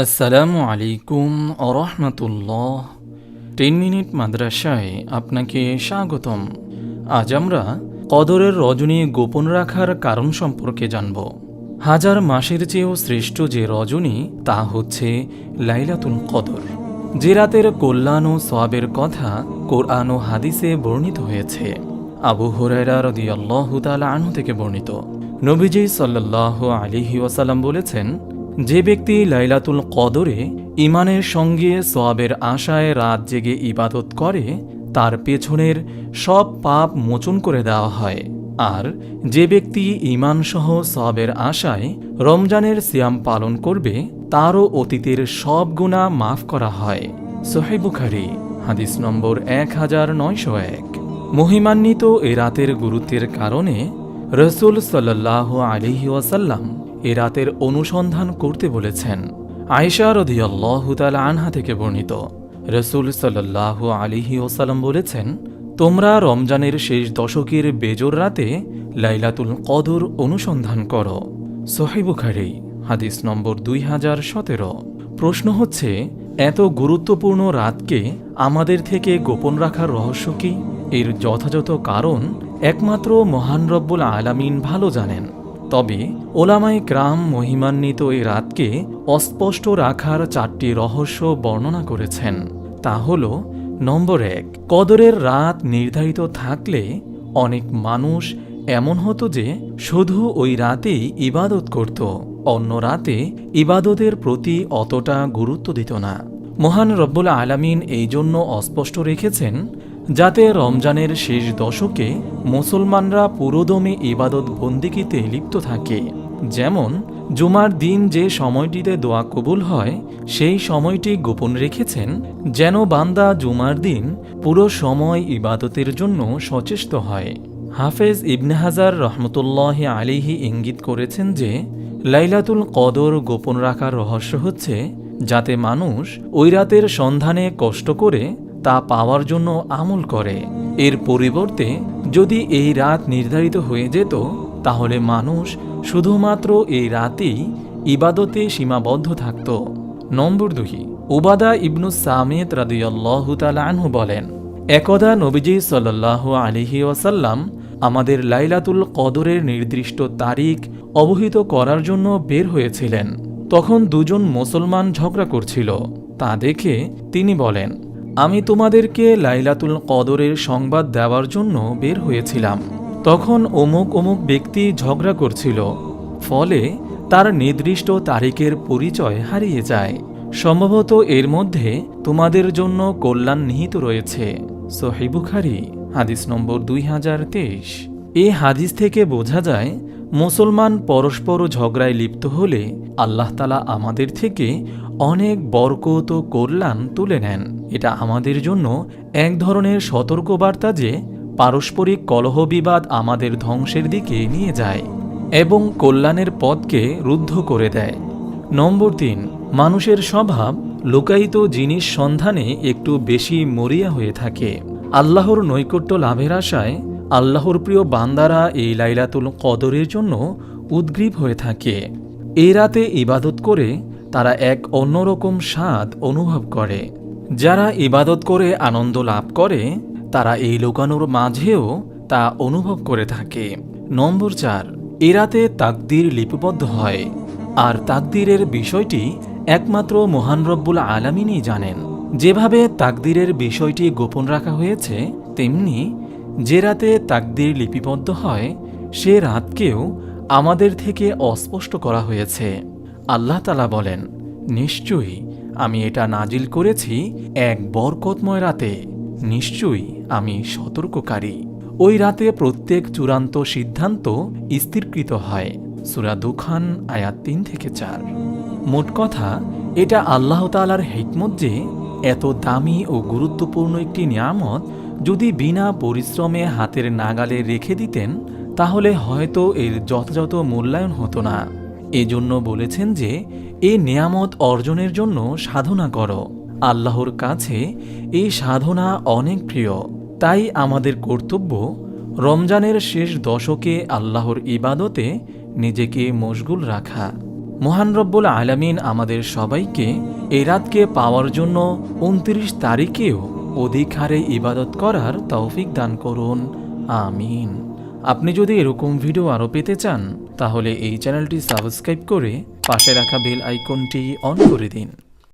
আসসালামু আলাইকুম আরহামতুল্লাহ। 10 মিনিট মাদ্রাসায় আপনাকে স্বাগতম। আজ আমরা কদরের রজনী গোপন রাখার কারণ সম্পর্কে জানব। হাজার মাসের চেয়েও শ্রেষ্ঠ যে রজনী তা হচ্ছে লাইলাতুল কদর, যে রাতের কল্যাণ ও সওয়াবের কথা কোরআন ও হাদিসে বর্ণিত হয়েছে। আবু হুরায়রা রাদিয়াল্লাহু তাআলা আনহু থেকে বর্ণিত, নবীজি সাল্লাল্লাহু আলাইহি ওয়াসাল্লাম বলেছেন, যে ব্যক্তি লাইলাতুল কদরে ঈমানের সঙ্গে সওয়াবের আশায় রাত জেগে ইবাদত করে তার পেছনের সব পাপ মোচন করে দেওয়া হয়। আর যে ব্যক্তি ঈমানসহ সওয়াবের আশায় রমজানের সিয়াম পালন করবে তারও অতীতের সব গুনাহ মাফ করা হয়। সহিহ বুখারী হাদিস নম্বর 1901। মহিমান্বিত এ রাতের গুরুত্বের কারণে রাসূল সাল্লাল্লাহু আলাইহি ওয়াসাল্লাম এ রাতের অনুসন্ধান করতে বলেছেন। আয়েশা রাদিয়াল্লাহু তাআলা আনহা থেকে বর্ণিত, রাসূল সাল্লাল্লাহু আলাইহি ওয়াসাল্লাম বলেছেন, তোমরা রমজানের শেষ দশকের বেজোর রাতে লাইলাতুল কদর অনুসন্ধান করো। সহিহ বুখারী হাদিস নম্বর 2017। প্রশ্ন হচ্ছে, এত গুরুত্বপূর্ণ রাতকে আমাদের থেকে গোপন রাখার রহস্য কি? এর যথাযথ কারণ একমাত্র মহান রব্বুল আলামিন ভালো জানেন। তবে ওলামায়ে কেরাম মহিমান্বিত এই রাতকে অস্পষ্ট রাখার 4টি রহস্য বর্ণনা করেছেন। তা হল, নম্বর 1, কদরের রাত নির্ধারিত থাকলে অনেক মানুষ এমন হতো যে শুধু ওই রাতেই ইবাদত করত, অন্য রাতে ইবাদতের প্রতি অতটা গুরুত্ব দিত না। মহান রব্বুল আলামিন এই জন্য অস্পষ্ট রেখেছেন যাতে রমজানের শেষ দশকে মুসলমানরা পুরোদমে ইবাদত বন্দিগিতে লিপ্ত থাকে। যেমন জুমার দিন যে সময়টিতে দোয়া কবুল হয় সেই সময়টি গোপন রেখেছেন যেন বান্দা জুমার দিন পুরো সময় ইবাদতের জন্য সচেষ্ট হয়। হাফেজ ইবনে হাজার রহমতুল্লাহি আলাইহি ইঙ্গিত করেছেন যে লাইলাতুল কদর গোপন রাখার রহস্য হচ্ছে যাতে মানুষ ওই রাতের সন্ধানে কষ্ট করে তা পাওয়ার জন্য আমল করে। এর পরিবর্তে যদি এই রাত নির্ধারিত হয়ে যেত তাহলে মানুষ শুধুমাত্র এই রাতেই ইবাদতে সীমাবদ্ধ থাকত। নম্বর 2, উবাদা ইবনুস সামিত রাদিয়াল্লাহু তাআলা আনহু বলেন, একদা নবীজি সাল্লাল্লাহু আলাইহি ওয়াসাল্লাম আমাদের লাইলাতুল কদরের নির্দিষ্ট তারিখ অবহিত করার জন্য বের হয়েছিলেন। তখন দুজন মুসলমান ঝগড়া করছিল। তা দেখে তিনি বলেন, আমি তোমাদেরকে লাইলাতুল কদরের সংবাদ দেওয়ার জন্য বের হয়েছিলাম। তখন অমুক অমুক ব্যক্তি ঝগড়া করছিল, ফলে তার নির্দিষ্ট তারিখের পরিচয় হারিয়ে যায়। সম্ভবত এর মধ্যে তোমাদের জন্য কল্যাণ নিহিত রয়েছে। সহিহ বুখারী হাদিস নম্বর 2023। এই হাদিস থেকে বোঝা যায় মুসলমান পরস্পর ঝগড়ায় লিপ্ত হলে আল্লাহ তাআলা আমাদের থেকে অনেক বরকত ও কল্যাণ তুলে নেন। এটা আমাদের জন্য এক ধরনের সতর্কবার্তা যে পারস্পরিক কলহ বিবাদ আমাদের ধ্বংসের দিকে নিয়ে যায় এবং কল্যাণের পথকে রুদ্ধ করে দেয়। নম্বর 3, মানুষের স্বভাব লুকায়িত জিনিস সন্ধানে একটু বেশি মরিয়া হয়ে থাকে। আল্লাহর নৈকট্য লাভের আশায় আল্লাহর প্রিয় বান্দারা এই লাইলাতুল কদরের জন্য উদ্গ্রীব হয়ে থাকে। এই রাতে ইবাদত করে তারা এক অন্যরকম স্বাদ অনুভব করে। যারা ইবাদত করে আনন্দ লাভ করে তারা এই লুকানোর মাঝেও তা অনুভব করে থাকে। নম্বর 4, এ রাতে তাকদীর লিপিবদ্ধ হয়, আর তাকদীরের বিষয়টি একমাত্র মহান রব্বুল আলামিনই জানেন। যেভাবে তাকদীরের বিষয়টি গোপন রাখা হয়েছে তেমনি যে রাতে তাকদীর লিপিবদ্ধ হয় সে রাতকেও আমাদের থেকে অস্পষ্ট করা হয়েছে। আল্লাহ তাআলা বলেন, নিশ্চয়ই আমি এটা নাজিল করেছি এক বরকতময় রাতে, নিশ্চয়ই আমি সতর্ককারী। ওই রাতে প্রত্যেক চূড়ান্ত সিদ্ধান্ত স্থিরকৃত হয়। সূরা দুখান আয়াত 3-4। মোট কথা, এটা আল্লাহ তাআলার হিকমত যে এত দামি ও গুরুত্বপূর্ণ একটি নিয়ামত যদি বিনা পরিশ্রমে হাতের নাগালে রেখে দিতেন তাহলে হয়তো এর যথাযথ মূল্যায়ন হতো না। এজন্য বলেছেন যে এই নিয়ামত অর্জনের জন্য সাধনা করো। আল্লাহর কাছে এই সাধনা অনেক প্রিয়। তাই আমাদের কর্তব্য রমজানের শেষ দশকে আল্লাহর ইবাদতে নিজেকে মশগুল রাখা। মহান রব্বুল আলামিন আমাদের সবাইকে এই রাতকে পাওয়ার জন্য 29 তারিখেও অধিক হারে ইবাদত করার তৌফিক দান করুন, আমিন। আপনি যদি এরকম ভিডিও আরও পেতে চান তাহলে এই চ্যানেলটি সাবস্ক্রাইব করে পাশে রাখা বেল আইকনটি অন করে দিন।